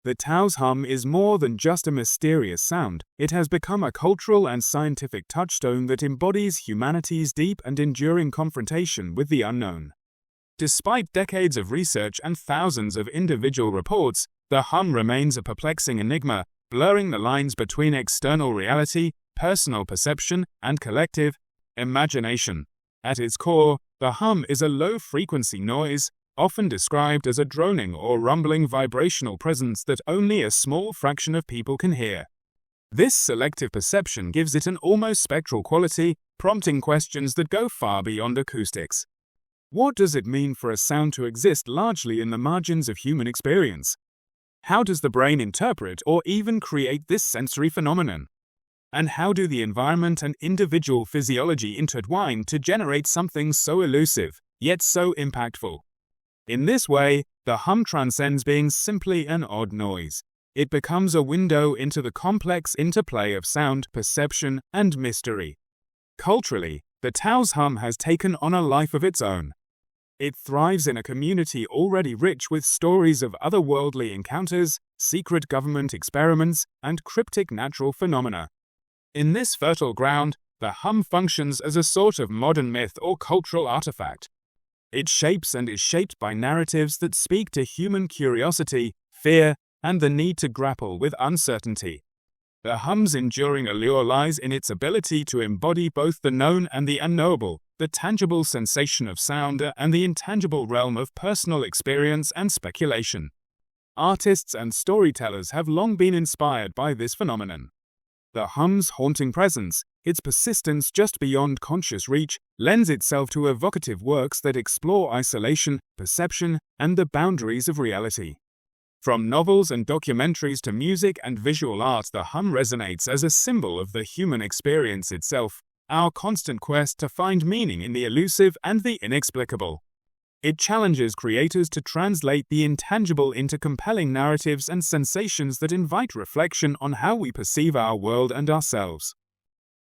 The Taos Hum is more than just a mysterious sound. It has become a cultural and scientific touchstone that embodies humanity's deep and enduring confrontation with the unknown. Despite decades of research and thousands of individual reports, the hum remains a perplexing enigma, blurring the lines between external reality, personal perception, and collective imagination. At its core, the hum is a low-frequency noise, often described as a droning or rumbling vibrational presence that only a small fraction of people can hear. This selective perception gives it an almost spectral quality, prompting questions that go far beyond acoustics. What does it mean for a sound to exist largely in the margins of human experience? How does the brain interpret or even create this sensory phenomenon? And how do the environment and individual physiology intertwine to generate something so elusive, yet so impactful? In this way, the hum transcends being simply an odd noise. It becomes a window into the complex interplay of sound, perception, and mystery. Culturally, the Taos Hum has taken on a life of its own. It thrives in a community already rich with stories of otherworldly encounters, secret government experiments, and cryptic natural phenomena. In this fertile ground, the hum functions as a sort of modern myth or cultural artifact. It shapes and is shaped by narratives that speak to human curiosity, fear, and the need to grapple with uncertainty. The hum's enduring allure lies in its ability to embody both the known and the unknowable, the tangible sensation of sound and the intangible realm of personal experience and speculation. Artists and storytellers have long been inspired by this phenomenon. The hum's haunting presence, its persistence just beyond conscious reach, lends itself to evocative works that explore isolation, perception, and the boundaries of reality. From novels and documentaries to music and visual art, the hum resonates as a symbol of the human experience itself, our constant quest to find meaning in the elusive and the inexplicable. It challenges creators to translate the intangible into compelling narratives and sensations that invite reflection on how we perceive our world and ourselves.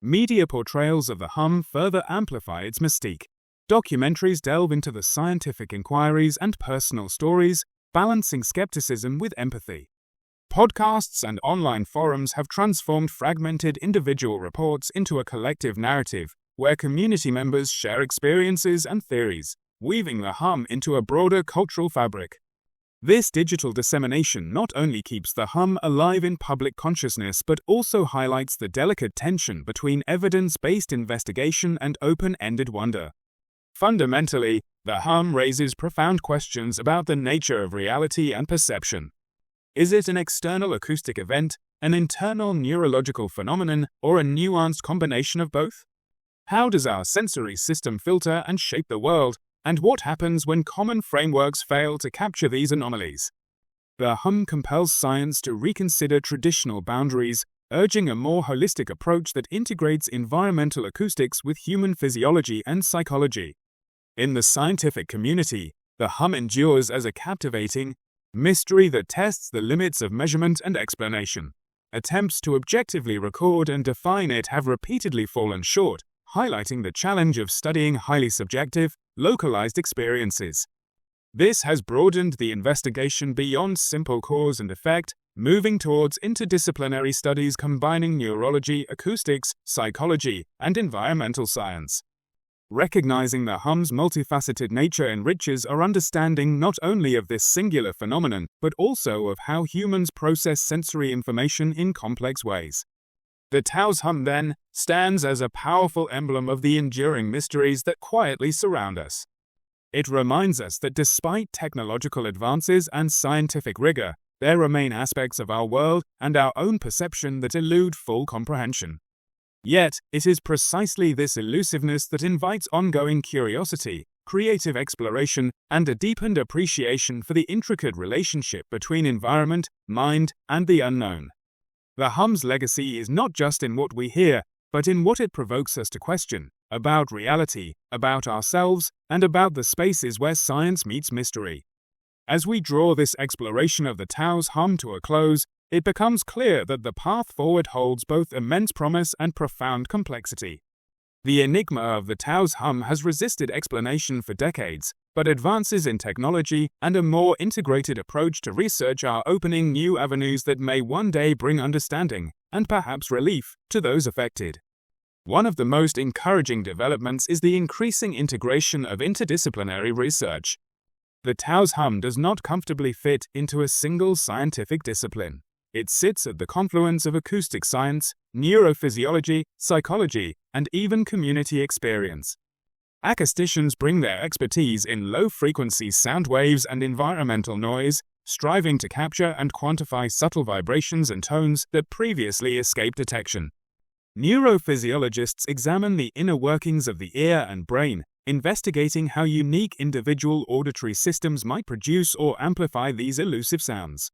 Media portrayals of the hum further amplify its mystique. Documentaries delve into the scientific inquiries and personal stories, balancing skepticism with empathy. Podcasts and online forums have transformed fragmented individual reports into a collective narrative, where community members share experiences and theories, weaving the hum into a broader cultural fabric. This digital dissemination not only keeps the hum alive in public consciousness but also highlights the delicate tension between evidence-based investigation and open-ended wonder. Fundamentally, the hum raises profound questions about the nature of reality and perception. Is it an external acoustic event, an internal neurological phenomenon, or a nuanced combination of both? How does our sensory system filter and shape the world, and what happens when common frameworks fail to capture these anomalies? The hum compels science to reconsider traditional boundaries, urging a more holistic approach that integrates environmental acoustics with human physiology and psychology. In the scientific community, the hum endures as a captivating mystery that tests the limits of measurement and explanation. Attempts to objectively record and define it have repeatedly fallen short, highlighting the challenge of studying highly subjective, localized experiences. This has broadened the investigation beyond simple cause and effect, moving towards interdisciplinary studies combining neurology, acoustics, psychology, and environmental science. Recognizing the hum's multifaceted nature enriches our understanding not only of this singular phenomenon, but also of how humans process sensory information in complex ways. The Taos Hum, then, stands as a powerful emblem of the enduring mysteries that quietly surround us. It reminds us that despite technological advances and scientific rigor, there remain aspects of our world and our own perception that elude full comprehension. Yet, it is precisely this elusiveness that invites ongoing curiosity, creative exploration, and a deepened appreciation for the intricate relationship between environment, mind, and the unknown. The hum's legacy is not just in what we hear, but in what it provokes us to question, about reality, about ourselves, and about the spaces where science meets mystery. As we draw this exploration of the Taos Hum to a close, it becomes clear that the path forward holds both immense promise and profound complexity. The enigma of the Taos Hum has resisted explanation for decades, but advances in technology and a more integrated approach to research are opening new avenues that may one day bring understanding, and perhaps relief, to those affected. One of the most encouraging developments is the increasing integration of interdisciplinary research. The Taos Hum does not comfortably fit into a single scientific discipline. It sits at the confluence of acoustic science, neurophysiology, psychology, and even community experience. Acousticians bring their expertise in low-frequency sound waves and environmental noise, striving to capture and quantify subtle vibrations and tones that previously escaped detection. Neurophysiologists examine the inner workings of the ear and brain, investigating how unique individual auditory systems might produce or amplify these elusive sounds.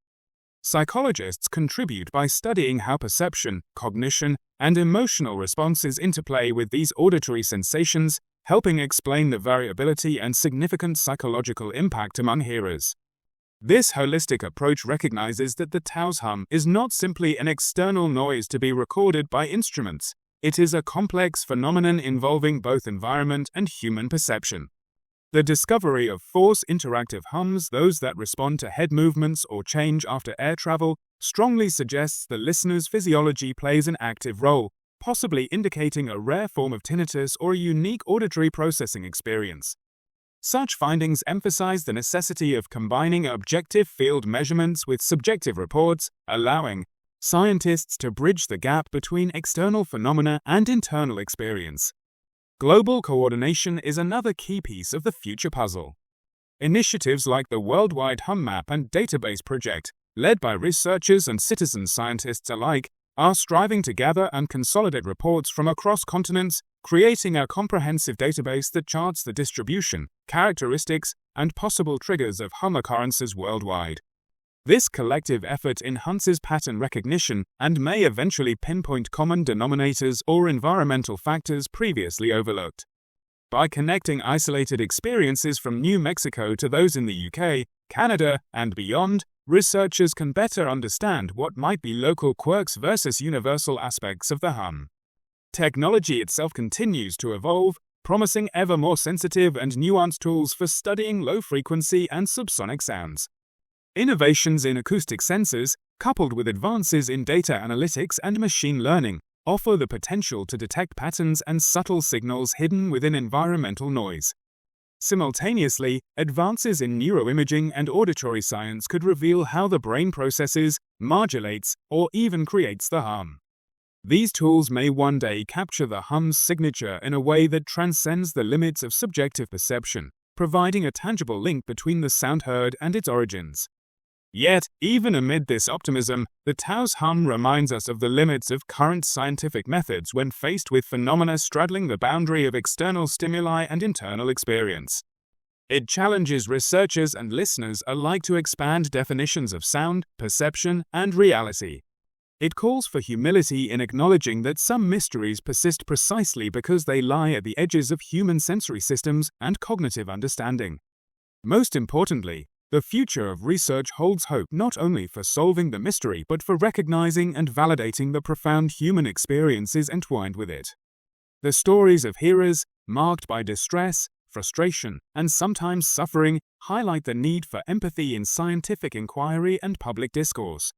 Psychologists contribute by studying how perception, cognition, and emotional responses interplay with these auditory sensations, helping explain the variability and significant psychological impact among hearers. This holistic approach recognizes that the Taos Hum is not simply an external noise to be recorded by instruments. It is a complex phenomenon involving both environment and human perception. The discovery of force interactive hums, those that respond to head movements or change after air travel, strongly suggests the listener's physiology plays an active role, possibly indicating a rare form of tinnitus or a unique auditory processing experience. Such findings emphasize the necessity of combining objective field measurements with subjective reports, allowing scientists to bridge the gap between external phenomena and internal experience. Global coordination is another key piece of the future puzzle. Initiatives like the Worldwide Hum Map and Database Project, led by researchers and citizen scientists alike, are striving to gather and consolidate reports from across continents, creating a comprehensive database that charts the distribution, characteristics, and possible triggers of hum occurrences worldwide. This collective effort enhances pattern recognition and may eventually pinpoint common denominators or environmental factors previously overlooked. By connecting isolated experiences from New Mexico to those in the UK, Canada, and beyond, researchers can better understand what might be local quirks versus universal aspects of the hum. Technology itself continues to evolve, promising ever more sensitive and nuanced tools for studying low-frequency and subsonic sounds. Innovations in acoustic sensors, coupled with advances in data analytics and machine learning, offer the potential to detect patterns and subtle signals hidden within environmental noise. Simultaneously, advances in neuroimaging and auditory science could reveal how the brain processes, modulates, or even creates the hum. These tools may one day capture the hum's signature in a way that transcends the limits of subjective perception, providing a tangible link between the sound heard and its origins. Yet, even amid this optimism, the Taos Hum reminds us of the limits of current scientific methods when faced with phenomena straddling the boundary of external stimuli and internal experience. It challenges researchers and listeners alike to expand definitions of sound, perception, and reality. It calls for humility in acknowledging that some mysteries persist precisely because they lie at the edges of human sensory systems and cognitive understanding. Most importantly, the future of research holds hope not only for solving the mystery but for recognizing and validating the profound human experiences entwined with it. The stories of hearers, marked by distress, frustration, and sometimes suffering, highlight the need for empathy in scientific inquiry and public discourse.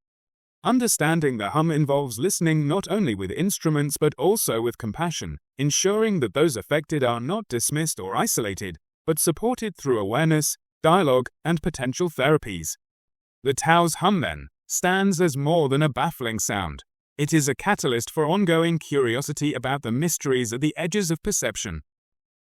Understanding the hum involves listening not only with instruments but also with compassion, ensuring that those affected are not dismissed or isolated, but supported through awareness, dialogue, and potential therapies. The Taos Hum, then, stands as more than a baffling sound. It is a catalyst for ongoing curiosity about the mysteries at the edges of perception.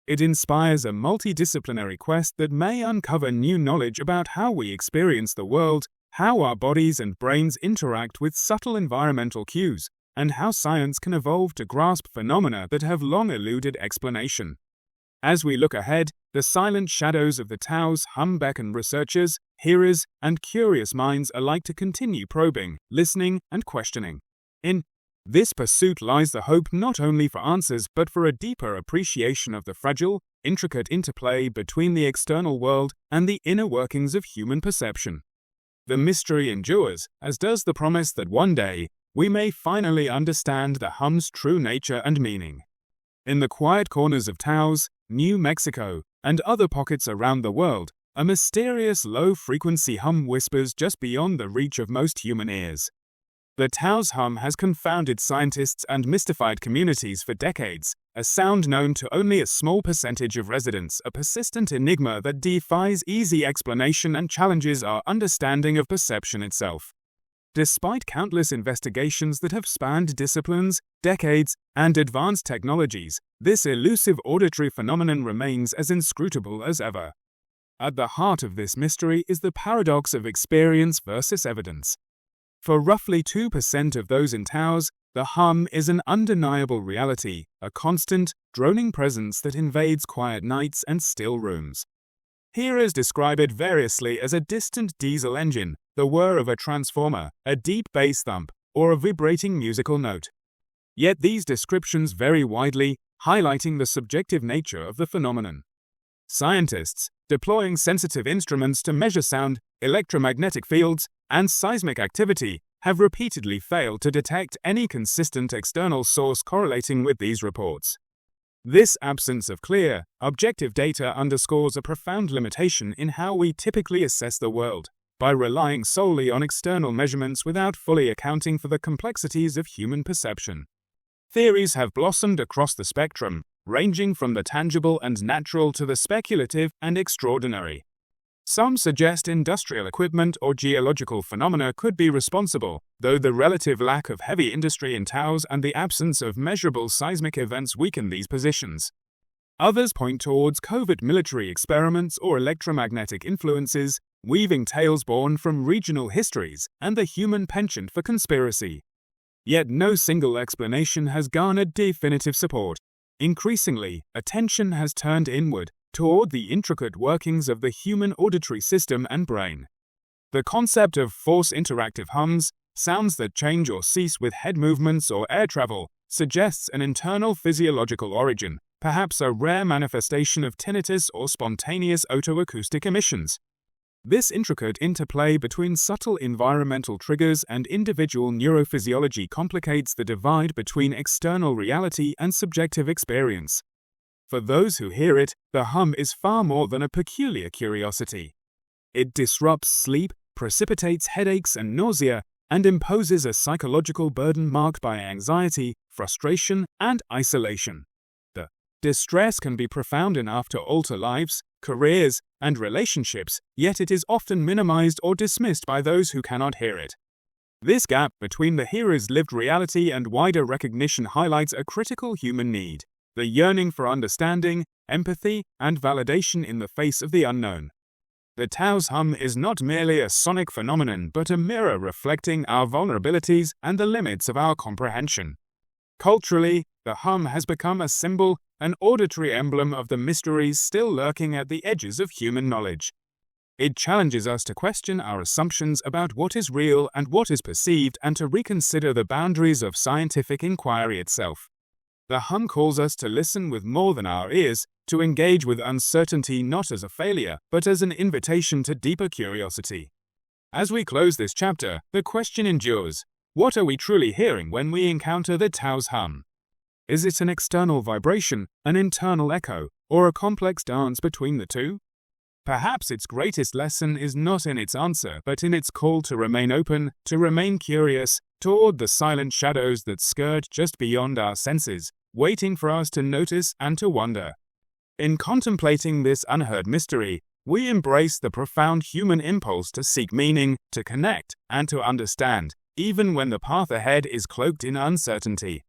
It inspires a multidisciplinary quest that may uncover new knowledge about how we experience the world, how our bodies and brains interact with subtle environmental cues, and how science can evolve to grasp phenomena that have long eluded explanation. As we look ahead, the silent shadows of the Taos Hum beckon researchers, hearers, and curious minds alike to continue probing, listening, and questioning. In this pursuit lies the hope not only for answers but for a deeper appreciation of the fragile, intricate interplay between the external world and the inner workings of human perception. The mystery endures, as does the promise that one day we may finally understand the hum's true nature and meaning. In the quiet corners of Taos, New Mexico, and other pockets around the world, a mysterious low-frequency hum whispers just beyond the reach of most human ears. The Taos Hum has confounded scientists and mystified communities for decades, a sound known to only a small percentage of residents, a persistent enigma that defies easy explanation and challenges our understanding of perception itself. Despite countless investigations that have spanned disciplines, decades, and advanced technologies, this elusive auditory phenomenon remains as inscrutable as ever. At the heart of this mystery is the paradox of experience versus evidence. For roughly 2% of those in Taos, the hum is an undeniable reality, a constant, droning presence that invades quiet nights and still rooms. Hearers describe it variously as a distant diesel engine, the whir of a transformer, a deep bass thump, or a vibrating musical note. Yet these descriptions vary widely, highlighting the subjective nature of the phenomenon. Scientists, deploying sensitive instruments to measure sound, electromagnetic fields, and seismic activity, have repeatedly failed to detect any consistent external source correlating with these reports. This absence of clear, objective data underscores a profound limitation in how we typically assess the world, by relying solely on external measurements without fully accounting for the complexities of human perception. Theories have blossomed across the spectrum, ranging from the tangible and natural to the speculative and extraordinary. Some suggest industrial equipment or geological phenomena could be responsible, though the relative lack of heavy industry in Taos and the absence of measurable seismic events weaken these positions. Others point towards covert military experiments or electromagnetic influences, weaving tales born from regional histories and the human penchant for conspiracy. Yet no single explanation has garnered definitive support. Increasingly, attention has turned inward, toward the intricate workings of the human auditory system and brain. The concept of force interactive hums, sounds that change or cease with head movements or air travel, suggests an internal physiological origin, perhaps a rare manifestation of tinnitus or spontaneous otoacoustic emissions. This intricate interplay between subtle environmental triggers and individual neurophysiology complicates the divide between external reality and subjective experience. For those who hear it, the hum is far more than a peculiar curiosity. It disrupts sleep, precipitates headaches and nausea, and imposes a psychological burden marked by anxiety, frustration, and isolation. The distress can be profound enough to alter lives, careers, and relationships, yet it is often minimized or dismissed by those who cannot hear it. This gap between the hearer's lived reality and wider recognition highlights a critical human need: the yearning for understanding, empathy, and validation in the face of the unknown. The Taos Hum is not merely a sonic phenomenon but a mirror reflecting our vulnerabilities and the limits of our comprehension. Culturally, the hum has become a symbol, an auditory emblem of the mysteries still lurking at the edges of human knowledge. It challenges us to question our assumptions about what is real and what is perceived and to reconsider the boundaries of scientific inquiry itself. The hum calls us to listen with more than our ears, to engage with uncertainty not as a failure, but as an invitation to deeper curiosity. As we close this chapter, the question endures: what are we truly hearing when we encounter the Taos Hum? Is it an external vibration, an internal echo, or a complex dance between the two? Perhaps its greatest lesson is not in its answer, but in its call to remain open, to remain curious, toward the silent shadows that skirt just beyond our senses, waiting for us to notice and to wonder. In contemplating this unheard mystery, we embrace the profound human impulse to seek meaning, to connect, and to understand, even when the path ahead is cloaked in uncertainty.